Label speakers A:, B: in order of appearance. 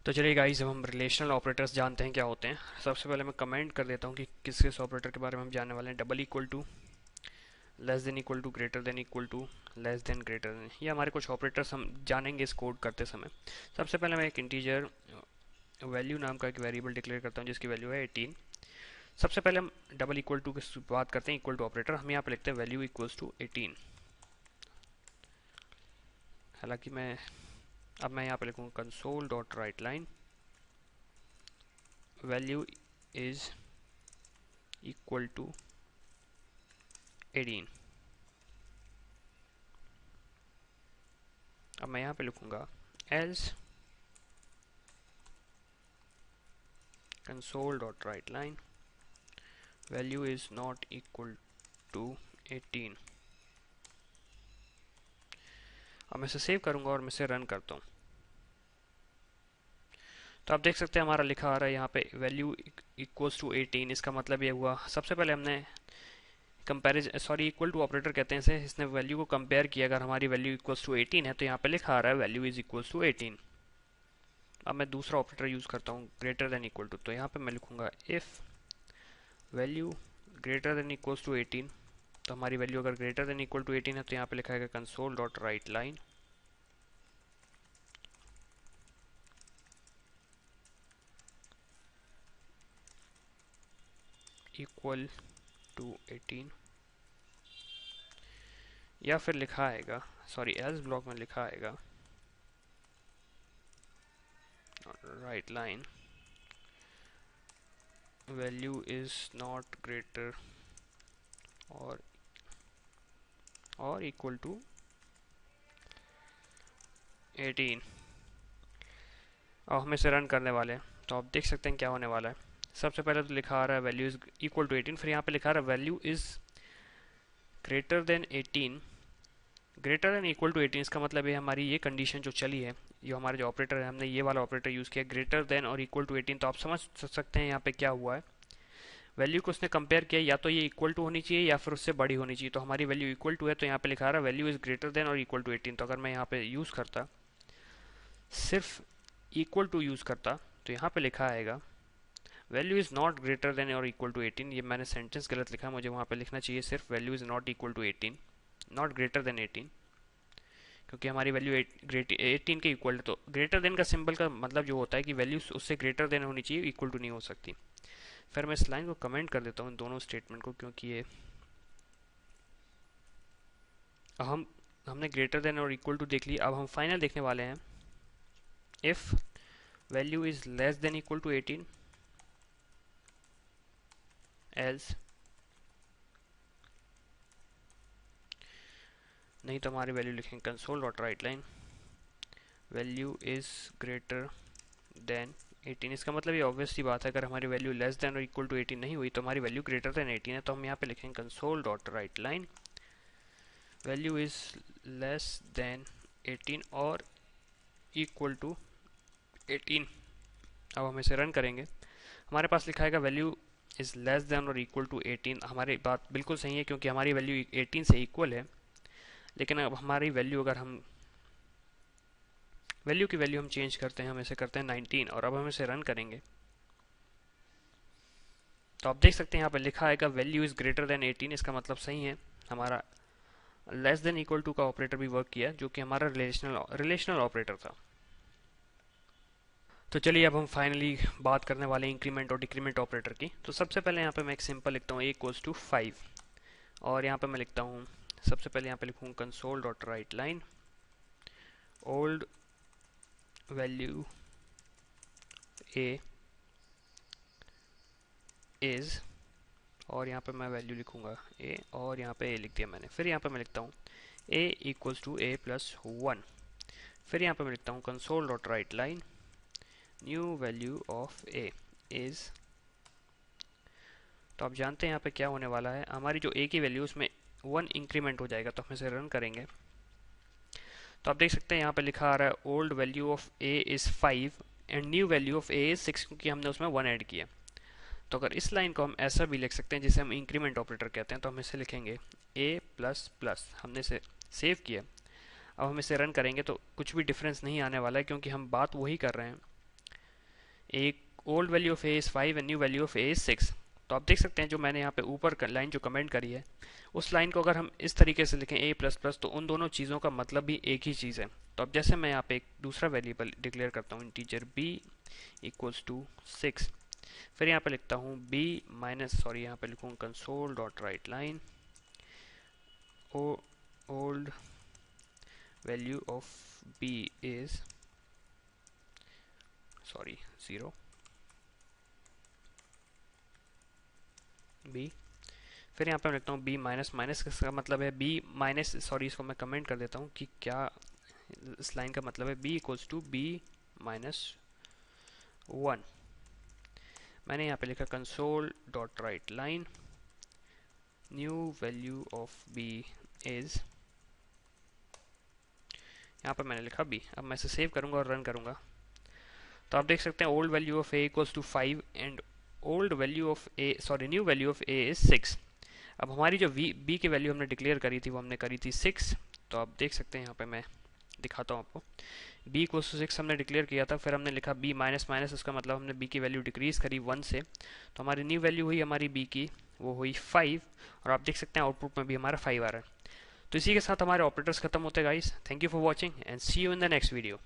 A: तो चलिए गाइस, अब हम रिलेशनल ऑपरेटर्स जानते हैं क्या होते हैं। सबसे पहले मैं कमेंट कर देता हूँ कि किस ऑपरेटर के बारे में हम जानने वाले हैं। Double equal to, less than equal to, greater than equal to, less than, greater than, ये हमारे कुछ ऑपरेटर्स हम जानेंगे इस कोड करते समय। सबसे पहले मैं एक इंटीजर वैल्यू नाम का एक वेरिएबल डिक्लेयर करता हूँ जिसकी वैल्यू है 18। सबसे पहले हम डबल इक्वल टू की बात करते हैं। इक्वल टू ऑपरेटर हम यहाँ पे लिखते हैं वैल्यू इक्वल्स टू 18। हालांकि मैं यहाँ पे लिखूँगा console dot write line value is equal to 18। अब मैं यहाँ पे लिखूँगा else console dot write line value is not equal to 18। अब मैं इसे सेव करूंगा और मैं इसे रन करता हूँ। तो आप देख सकते हैं हमारा लिखा आ रहा है यहाँ पे वैल्यू इक्वल्स टू 18। इसका मतलब ये हुआ, सबसे पहले हमने इक्वल टू ऑपरेटर कहते हैं इसे, इसने वैल्यू को कंपेयर किया। अगर हमारी वैल्यू इक्वल्स टू 18 है तो यहाँ पे लिखा आ रहा है वैल्यू इज इक्वल्स टू 18। अब मैं दूसरा ऑपरेटर यूज करता हूँ ग्रेटर देन इक्वल टू। तो यहाँ पे मैं लिखूंगा if value greater than equals to 18। तो हमारी वैल्यू अगर ग्रेटर देन इक्वल टू 18 है तो यहाँ पे लिखा है console dot write line equal to 18, या फिर लिखा आएगा, एल्स ब्लॉक में लिखा आएगा right line value is not greater और इक्वल टू 18। अब हम इसे रन करने वाले हैं तो आप देख सकते हैं क्या होने वाला है। सबसे पहले तो लिखा आ रहा है वैल्यू इज इक्वल टू 18, फिर यहाँ पे लिखा आ रहा है value is greater than 18। Greater than equal to 18 इसका मतलब है हमारी ये कंडीशन जो चली है, जो हमारा जो ऑपरेटर है, हमने ये वाला ऑपरेटर यूज़ किया ग्रेटर देन और इक्वल टू 18। तो आप समझ सकते हैं यहाँ पे क्या हुआ है। वैल्यू को उसने कंपेयर किया, या तो ये इक्वल टू होनी चाहिए या फिर उससे बड़ी होनी चाहिए। तो हमारी वैल्यू इक्वल टू है तो यहाँ पे लिखा रहा है वैल्यू इज ग्रेटर देन और इक्वल टू 18। तो अगर मैं यहाँ पे यूज़ करता, सिर्फ इक्वल टू यूज़ करता, तो यहाँ पे लिखा आएगा value is not greater than और इक्वल टू 18। ये मैंने सेंटेंस गलत लिखा है, मुझे वहाँ पे लिखना चाहिए सिर्फ value is not equal to 18, not greater than 18, क्योंकि हमारी वैल्यू 18 के इक्वल है। तो ग्रेटर देन का सिंबल का मतलब जो होता है कि वैल्यू उससे ग्रेटर देन होनी चाहिए, इक्वल टू नहीं हो सकती। फिर मैं इस लाइन को कमेंट कर देता हूँ दोनों स्टेटमेंट को, क्योंकि ये हमने ग्रेटर देन और इक्वल टू देख लिया। अब हम फाइनल देखने वाले हैं if value is less than equal to 18 else, नहीं तो हमारी वैल्यू लिखेंगे console dot write line value is greater than 18। इसका मतलब ये ऑब्वियस सी बात है, अगर हमारी वैल्यू लेस देन और इक्वल टू 18 नहीं हुई तो हमारी वैल्यू ग्रेटर देन 18 है। तो हम यहाँ पे लिखेंगे console dot write line value is less then 18 और इक्वल टू 18। अब हम इसे रन करेंगे, हमारे पास लिखा है वैल्यू इज लेस देन और इक्वल टू 18। हमारी बात बिल्कुल सही है क्योंकि हमारी वैल्यू 18 से इक्वल है। लेकिन अब हमारी वैल्यू, अगर हम वैल्यू की वैल्यू हम चेंज करते हैं, हम इसे करते हैं 19 और अब हम इसे रन करेंगे तो आप देख सकते हैं यहाँ पे लिखा आएगा वैल्यू इज ग्रेटर देन 18। इसका मतलब सही है, हमारा लेस देन इक्वल टू का ऑपरेटर भी वर्क किया, जो कि हमारा रिलेशनल ऑपरेटर था। तो चलिए अब हम फाइनली बात करने वाले हैं इंक्रीमेंट और डिक्रीमेंट ऑपरेटर की। तो सबसे पहले यहाँ पे मैं एक सिंपल लिखता हूँ a इक्वल्स टू 5, और यहाँ पे मैं लिखता हूँ, सबसे पहले यहाँ पे लिखूँ console dot write line old value a is, और यहाँ पे मैं वैल्यू लिखूंगा a और यहाँ पे a लिख दिया मैंने। फिर यहाँ पे मैं लिखता हूँ a equals to a plus 1। फिर यहाँ पे मैं लिखता हूँ console dot write line new value of a is. तो आप जानते हैं यहाँ पे क्या होने वाला है, हमारी जो a की वैल्यू उसमें 1 इंक्रीमेंट हो जाएगा। तो हम इसे रन करेंगे तो आप देख सकते हैं यहाँ पे लिखा आ रहा है old value of a is 5 and new value of a is 6, क्योंकि हमने उसमें 1 ऐड किया। तो अगर इस लाइन को हम ऐसा भी लिख सकते हैं जिसे हम इंक्रीमेंट ऑपरेटर कहते हैं, तो हम इसे लिखेंगे a प्लस प्लस। हमने इसे सेव किया, अब हम इसे रन करेंगे तो कुछ भी डिफरेंस नहीं आने वाला है, क्योंकि हम बात वही कर रहे हैं एक old value of A is 5 and new value of A is 6। तो आप देख सकते हैं जो मैंने यहाँ पे ऊपर लाइन जो कमेंट करी है, उस लाइन को अगर हम इस तरीके से लिखें a प्लस प्लस, तो उन दोनों चीज़ों का मतलब भी एक ही चीज़ है। तो अब जैसे मैं यहाँ पे एक दूसरा वेरिएबल डिक्लेयर करता हूँ, इंटीजर b इक्वल्स टू 6, फिर यहाँ पे लिखता हूँ b माइनस, सॉरी यहाँ पे लिखूँ console dot write line old value of b is, sorry 0 b, फिर यहाँ पे मैं लिखता हूँ b माइनस माइनस, इसका मतलब है b माइनस, सॉरी इसको मैं कमेंट कर देता हूँ कि क्या इस लाइन का मतलब है b equals to b minus 1। मैंने यहाँ पे लिखा console dot write line new value of b is, यहाँ पर मैंने लिखा b। अब मैं इसे सेव करूँगा और रन करूँगा, तो आप देख सकते हैं old value of a equals to 5 and old value of a, sorry new value of a is 6। अब हमारी जो b की वैल्यू हमने डिक्लेयर करी थी वो हमने करी थी 6। तो आप देख सकते हैं यहाँ पे मैं दिखाता हूँ आपको, b इक्वल्स टू 6 हमने डिक्लेयर किया था, फिर हमने लिखा b माइनस माइनस, उसका मतलब हमने b की वैल्यू डिक्रीज करी 1 से, तो हमारी न्यू वैल्यू हुई हमारी b की, वो हुई 5, और आप देख सकते हैं आउटपुट में भी हमारा 5 आ रहा है। तो इसी के साथ हमारे ऑपरेटर्स खत्म होते हैं guys. Thank you for watching and see you in the next video.